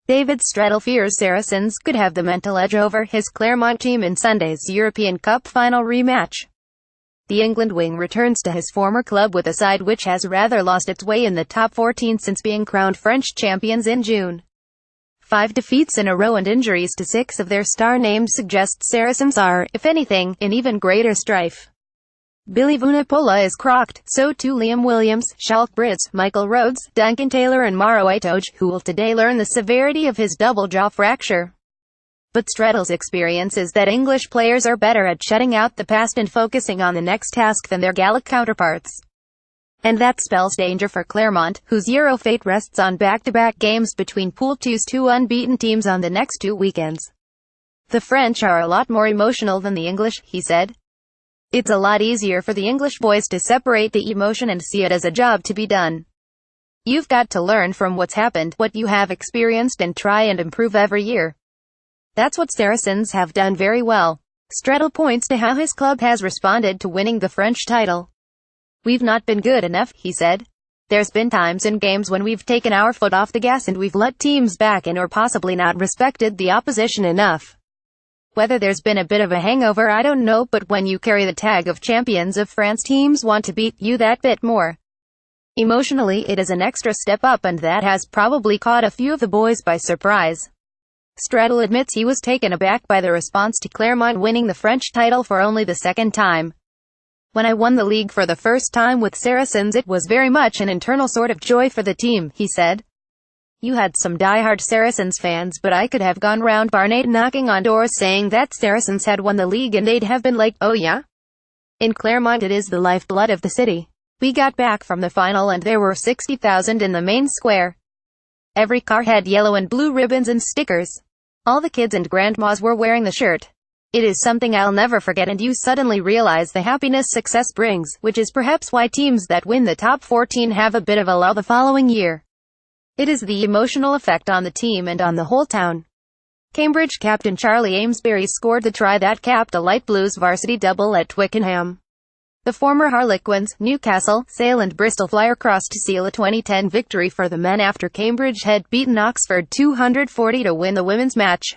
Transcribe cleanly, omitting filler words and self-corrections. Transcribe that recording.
David Strettle fears Saracens could have the mental edge over his Clermont team in Sunday's European Cup final rematch. The England wing returns to his former club with a side which has rather lost its way in the top 14 since being crowned French champions in June. 5 defeats in a row and injuries to 6 of their star names suggest Saracens are, if anything, in even greater strife. Billy Vunipola is crocked, so too Liam Williams, Schalk Brits, Michael Rhodes, Duncan Taylor and Maro Itoje, who will today learn the severity of his double jaw fracture. But Strettle's experience is that English players are better at shutting out the past and focusing on the next task than their Gallic counterparts. And that spells danger for Clermont, whose Euro fate rests on back-to-back games between Pool 2's 2 unbeaten teams on the next 2 weekends. The French are a lot more emotional than the English, he said. It's a lot easier for the English boys to separate the emotion and see it as a job to be done. You've got to learn from what's happened, what you have experienced, and try and improve every year. That's what Saracens have done very well. Strettle points to how his club has responded to winning the French title. We've not been good enough, he said. There's been times in games when we've taken our foot off the gas and we've let teams back in or possibly not respected the opposition enough. Whether there's been a bit of a hangover I don't know, but when you carry the tag of champions of France, teams want to beat you that bit more. Emotionally it is an extra step up, and that has probably caught a few of the boys by surprise. Strettle admits he was taken aback by the response to Clermont winning the French title for only the second time. When I won the league for the first time with Saracens, it was very much an internal sort of joy for the team, he said. You had some die-hard Saracens fans, but I could have gone round Barnet knocking on doors saying that Saracens had won the league and they'd have been like, oh yeah? In Clermont it is the lifeblood of the city. We got back from the final and there were 60,000 in the main square. Every car had yellow and blue ribbons and stickers. All the kids and grandmas were wearing the shirt. It is something I'll never forget, and you suddenly realize the happiness success brings, which is perhaps why teams that win the top 14 have a bit of a lull the following year. It is the emotional effect on the team and on the whole town. Cambridge captain Charlie Amesbury scored the try that capped a light blues varsity double at Twickenham. The former Harlequins, Newcastle, Sale and Bristol Flyer crossed to seal a 2010 victory for the men after Cambridge had beaten Oxford 240 to win the women's match.